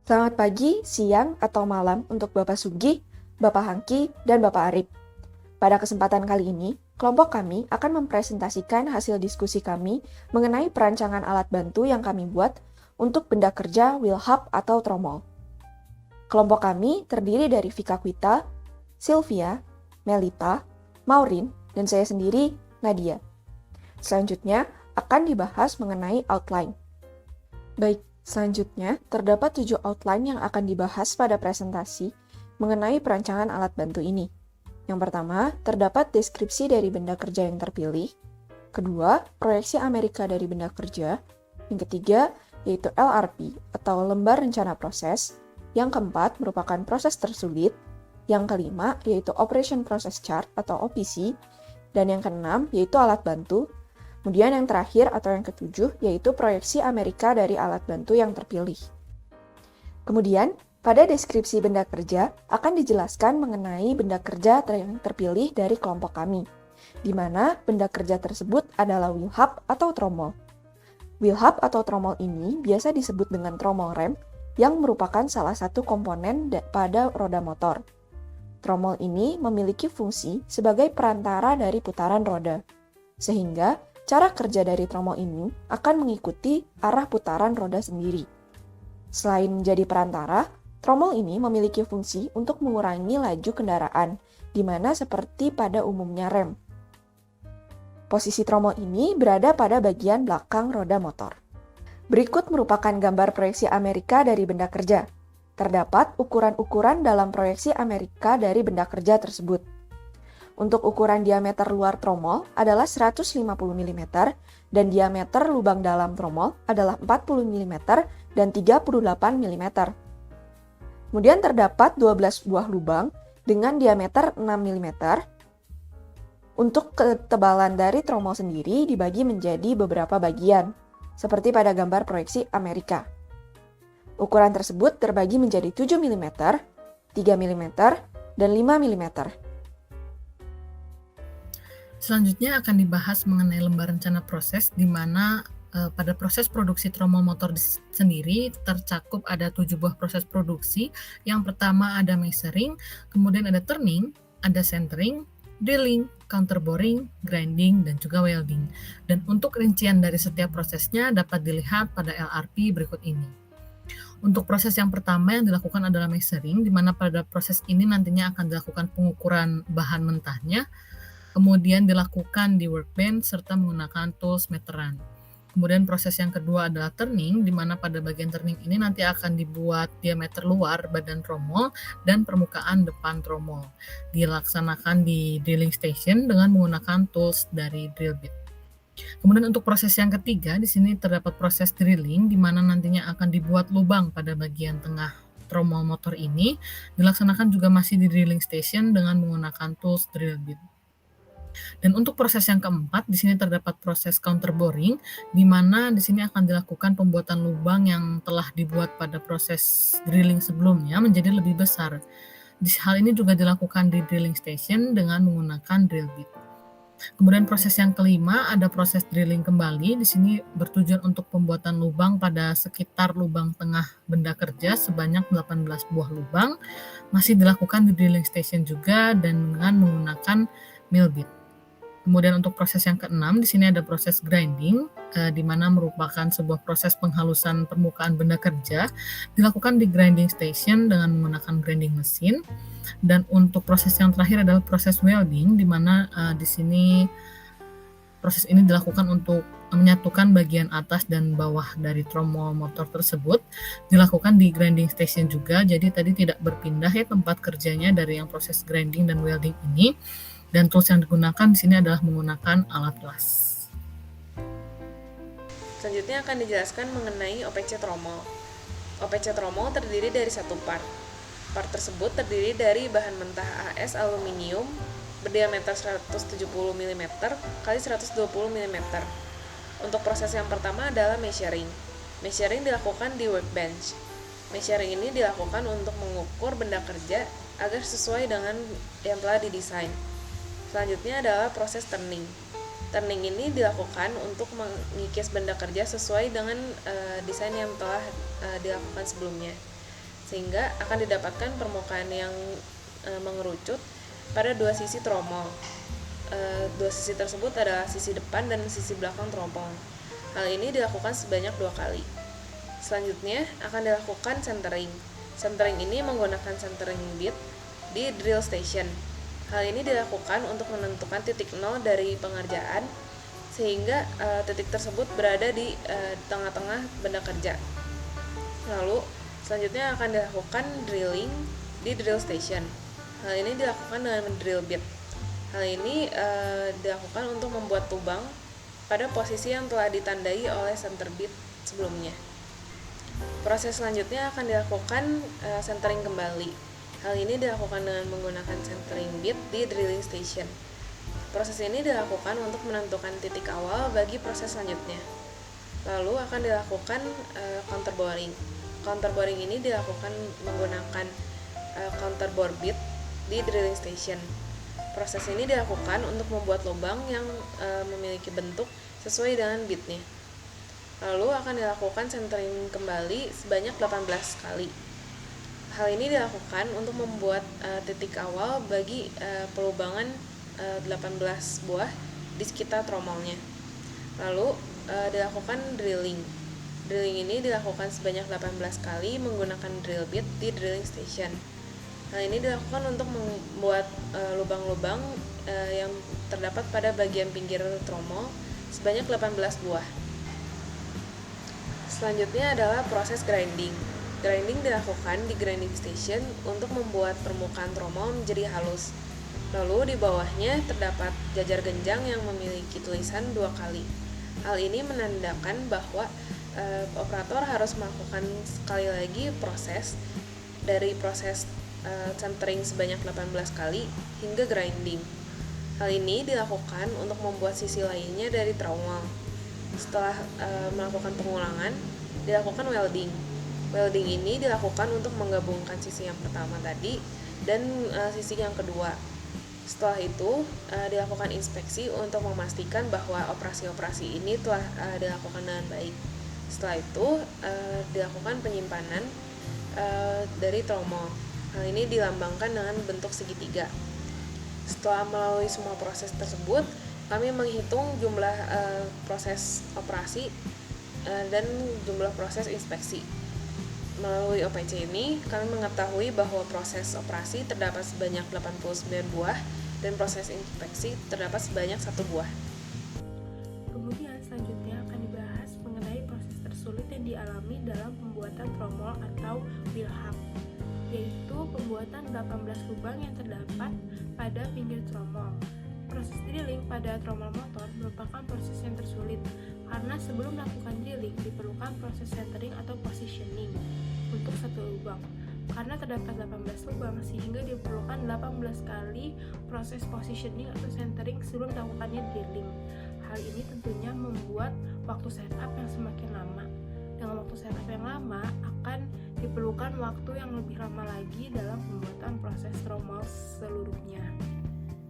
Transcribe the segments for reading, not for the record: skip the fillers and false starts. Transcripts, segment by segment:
Selamat pagi, siang, atau malam untuk Bapak Sugi, Bapak Hangki, dan Bapak Arif. Pada kesempatan kali ini, kelompok kami akan mempresentasikan hasil diskusi kami mengenai perancangan alat bantu yang kami buat untuk benda kerja wheel hub atau tromol. Kelompok kami terdiri dari Vika Kwita, Sylvia, Melita, Maureen, dan saya sendiri, Nadia. Selanjutnya akan dibahas mengenai outline. Baik, selanjutnya terdapat 7 outline yang akan dibahas pada presentasi mengenai perancangan alat bantu ini. Yang pertama, terdapat deskripsi dari benda kerja yang terpilih. Kedua, proyeksi Amerika dari benda kerja. Yang ketiga, yaitu LRP atau lembar rencana proses. Yang keempat, merupakan proses tersulit. Yang kelima, yaitu Operation Process Chart atau OPC. Dan yang keenam, yaitu alat bantu. Kemudian yang terakhir atau yang ketujuh yaitu proyeksi Amerika dari alat bantu yang terpilih. Kemudian, pada deskripsi benda kerja akan dijelaskan mengenai benda kerja yang terpilih dari kelompok kami, di mana benda kerja tersebut adalah wheel hub atau tromol. Wheel hub atau tromol ini biasa disebut dengan tromol rem yang merupakan salah satu komponen pada roda motor. Tromol ini memiliki fungsi sebagai perantara dari putaran roda, sehingga cara kerja dari tromol ini akan mengikuti arah putaran roda sendiri. Selain menjadi perantara, tromol ini memiliki fungsi untuk mengurangi laju kendaraan, di mana seperti pada umumnya rem. Posisi tromol ini berada pada bagian belakang roda motor. Berikut merupakan gambar proyeksi Amerika dari benda kerja. Terdapat ukuran-ukuran dalam proyeksi Amerika dari benda kerja tersebut. Untuk ukuran diameter luar tromol adalah 150 mm dan diameter lubang dalam tromol adalah 40 mm dan 38 mm. Kemudian terdapat 12 buah lubang dengan diameter 6 mm. Untuk ketebalan dari tromol sendiri dibagi menjadi beberapa bagian, seperti pada gambar proyeksi Amerika. Ukuran tersebut terbagi menjadi 7 mm, 3 mm, dan 5 mm. Selanjutnya akan dibahas mengenai lembar rencana proses, di mana pada proses produksi tromol motor sendiri tercakup ada 7 buah proses produksi. Yang pertama ada measuring, kemudian ada turning, ada centering, drilling, counterboring, grinding, dan juga welding. Dan untuk rincian dari setiap prosesnya dapat dilihat pada LRP berikut ini. Untuk proses yang pertama yang dilakukan adalah measuring, di mana pada proses ini nantinya akan dilakukan pengukuran bahan mentahnya, kemudian dilakukan di workbench serta menggunakan tools meteran. Kemudian proses yang kedua adalah turning, di mana pada bagian turning ini nanti akan dibuat diameter luar badan tromol dan permukaan depan tromol. Dilaksanakan di drilling station dengan menggunakan tools dari drill bit. Kemudian untuk proses yang ketiga, di sini terdapat proses drilling, di mana nantinya akan dibuat lubang pada bagian tengah tromol motor ini. Dilaksanakan juga masih di drilling station dengan menggunakan tools drill bit. Dan untuk proses yang keempat, di sini terdapat proses counterboring, di mana di sini akan dilakukan pembuatan lubang yang telah dibuat pada proses drilling sebelumnya menjadi lebih besar. Hal ini juga dilakukan di drilling station dengan menggunakan drill bit. Kemudian proses yang kelima ada proses drilling kembali. Di sini bertujuan untuk pembuatan lubang pada sekitar lubang tengah benda kerja sebanyak 18 buah lubang. Masih dilakukan di drilling station juga dan dengan menggunakan mill bit. Kemudian untuk proses yang keenam, di sini ada proses grinding, di mana merupakan sebuah proses penghalusan permukaan benda kerja, dilakukan di grinding station dengan menggunakan grinding mesin. Dan untuk proses yang terakhir adalah proses welding, di mana di sini proses ini dilakukan untuk menyatukan bagian atas dan bawah dari tromol motor tersebut, dilakukan di grinding station juga. Jadi tadi tidak berpindah ya tempat kerjanya dari yang proses grinding dan welding ini. Dan tools yang digunakan di sini adalah menggunakan alat las. Selanjutnya akan dijelaskan mengenai OPC tromol. OPC tromol terdiri dari satu part. Part tersebut terdiri dari bahan mentah AS aluminium berdiameter 170 mm x 120 mm. Untuk proses yang pertama adalah measuring. Measuring dilakukan di workbench. Measuring ini dilakukan untuk mengukur benda kerja agar sesuai dengan yang telah didesain. Selanjutnya adalah proses turning. Turning ini dilakukan untuk mengikis benda kerja sesuai dengan desain yang telah dilakukan sebelumnya. sehingga akan didapatkan permukaan yang mengerucut pada dua sisi tromol. Dua sisi tersebut adalah sisi depan dan sisi belakang tromol. Hal ini dilakukan sebanyak 2 kali. Selanjutnya akan dilakukan centering. Centering ini menggunakan centering bit di drill station. Hal ini dilakukan untuk menentukan titik nol dari pengerjaan sehingga titik tersebut berada di tengah-tengah benda kerja. Lalu selanjutnya akan dilakukan drilling di drill station. Hal ini dilakukan dengan drill bit. Hal ini dilakukan untuk membuat lubang pada posisi yang telah ditandai oleh center bit sebelumnya. Proses selanjutnya akan dilakukan centering kembali. Hal ini dilakukan dengan menggunakan centering bit di drilling station. Proses ini dilakukan untuk menentukan titik awal bagi proses selanjutnya. Lalu akan dilakukan counter boring. Counter boring ini dilakukan menggunakan counter bore bit di drilling station. Proses ini dilakukan untuk membuat lubang yang memiliki bentuk sesuai dengan bitnya. Lalu akan dilakukan centering kembali sebanyak 18 kali. Hal ini dilakukan untuk membuat titik awal bagi pelubangan 18 buah di sekitar tromolnya. Lalu dilakukan drilling. Drilling ini dilakukan sebanyak 18 kali menggunakan drill bit di drilling station. Hal ini dilakukan untuk membuat lubang-lubang yang terdapat pada bagian pinggir tromol sebanyak 18 buah. Selanjutnya adalah proses grinding. Grinding dilakukan di grinding station untuk membuat permukaan tromol menjadi halus. Lalu di bawahnya terdapat jajar genjang yang memiliki tulisan 2 kali. Hal ini menandakan bahwa operator harus melakukan sekali lagi proses dari proses centering sebanyak 18 kali hingga grinding. Hal ini dilakukan untuk membuat sisi lainnya dari tromol. Setelah melakukan pengulangan, dilakukan welding. Welding ini dilakukan untuk menggabungkan sisi yang pertama tadi dan sisi yang kedua. Setelah itu dilakukan inspeksi untuk memastikan bahwa operasi-operasi ini telah dilakukan dengan baik. Setelah itu dilakukan penyimpanan dari tromol. Hal ini dilambangkan dengan bentuk segitiga. Setelah melalui semua proses tersebut, kami menghitung jumlah proses operasi dan jumlah proses inspeksi. Melalui OPC ini, kami mengetahui bahwa proses operasi terdapat sebanyak 89 buah dan proses inspeksi terdapat sebanyak 1 buah. Kemudian selanjutnya akan dibahas mengenai proses tersulit yang dialami dalam pembuatan tromol atau wheel hub, yaitu pembuatan 18 lubang yang terdapat pada pinggir tromol. Proses drilling pada tromol motor merupakan proses yang tersulit karena sebelum melakukan drilling diperlukan proses centering atau positioning untuk satu lubang. Karena terdapat 18 lubang sehingga diperlukan 18 kali proses positioning atau centering sebelum melakukannya drilling. Hal ini tentunya membuat waktu setup yang semakin lama. Dengan waktu setup yang lama akan diperlukan waktu yang lebih lama lagi dalam pembuatan proses tromol seluruhnya.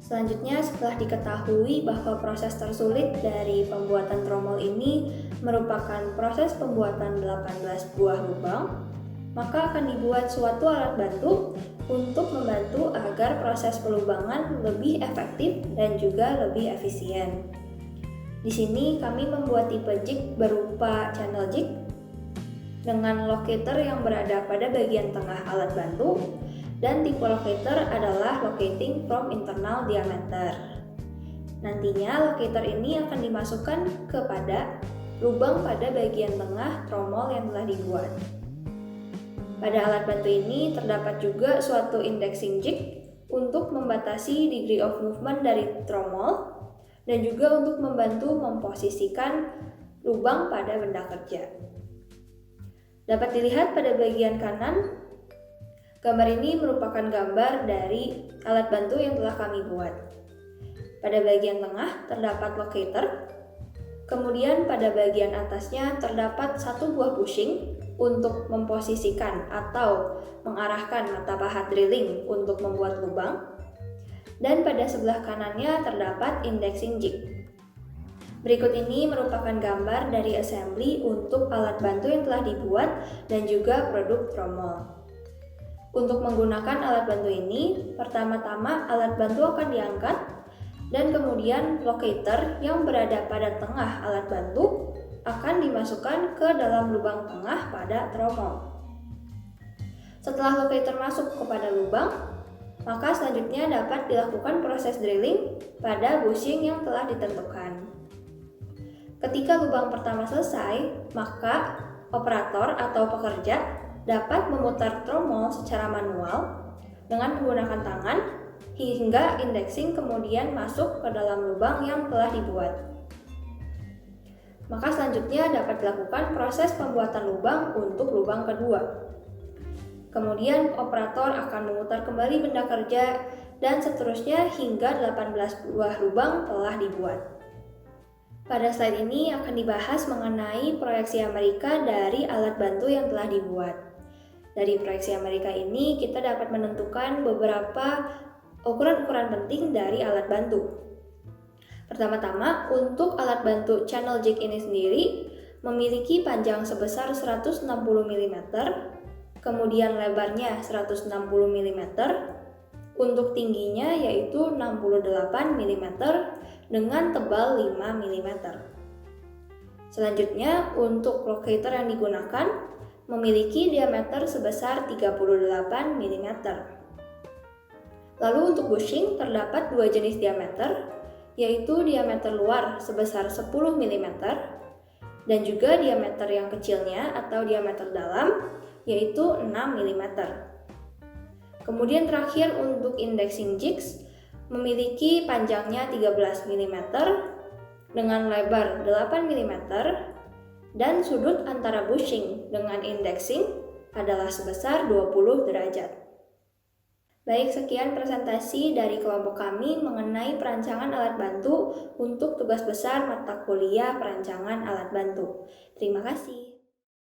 Selanjutnya, setelah diketahui bahwa proses tersulit dari pembuatan tromol ini merupakan proses pembuatan 18 buah lubang, maka akan dibuat suatu alat bantu untuk membantu agar proses pelubangan lebih efektif dan juga lebih efisien. Di sini kami membuat tipe jig berupa channel jig dengan locator yang berada pada bagian tengah alat bantu, dan tipe locator adalah locating from internal diameter. Nantinya locator ini akan dimasukkan kepada lubang pada bagian tengah tromol yang telah dibuat. Pada alat bantu ini terdapat juga suatu indexing jig untuk membatasi degree of movement dari tromol dan juga untuk membantu memposisikan lubang pada benda kerja. Dapat dilihat pada bagian kanan, gambar ini merupakan gambar dari alat bantu yang telah kami buat. Pada bagian tengah terdapat locator, kemudian pada bagian atasnya terdapat satu buah bushing untuk memposisikan atau mengarahkan mata pahat drilling untuk membuat lubang, dan pada sebelah kanannya terdapat indexing jig. Berikut ini merupakan gambar dari assembly untuk alat bantu yang telah dibuat dan juga produk tromol. Untuk menggunakan alat bantu ini, pertama-tama alat bantu akan diangkat dan kemudian locator yang berada pada tengah alat bantu akan dimasukkan ke dalam lubang tengah pada tromol. Setelah locator masuk kepada lubang, maka selanjutnya dapat dilakukan proses drilling pada bushing yang telah ditentukan. Ketika lubang pertama selesai, maka operator atau pekerja dapat memutar tromol secara manual dengan menggunakan tangan hingga indexing kemudian masuk ke dalam lubang yang telah dibuat. Maka selanjutnya dapat dilakukan proses pembuatan lubang untuk lubang kedua. Kemudian operator akan memutar kembali benda kerja dan seterusnya hingga 18 buah lubang telah dibuat. Pada slide ini akan dibahas mengenai proyeksi Amerika dari alat bantu yang telah dibuat. Dari proyeksi Amerika ini kita dapat menentukan beberapa ukuran-ukuran penting dari alat bantu. Pertama-tama, untuk alat bantu channel jig ini sendiri memiliki panjang sebesar 160 mm, kemudian lebarnya 160 mm, untuk tingginya yaitu 68 mm dengan tebal 5 mm. Selanjutnya, untuk locator yang digunakan memiliki diameter sebesar 38 mm. Lalu untuk bushing terdapat dua jenis diameter, yaitu diameter luar sebesar 10 mm dan juga diameter yang kecilnya atau diameter dalam yaitu 6 mm. Kemudian terakhir untuk indexing jigs memiliki panjangnya 13 mm dengan lebar 8 mm dan sudut antara bushing dengan indexing adalah sebesar 20 derajat. Baik, sekian presentasi dari kelompok kami mengenai perancangan alat bantu untuk tugas besar mata kuliah perancangan alat bantu. Terima kasih.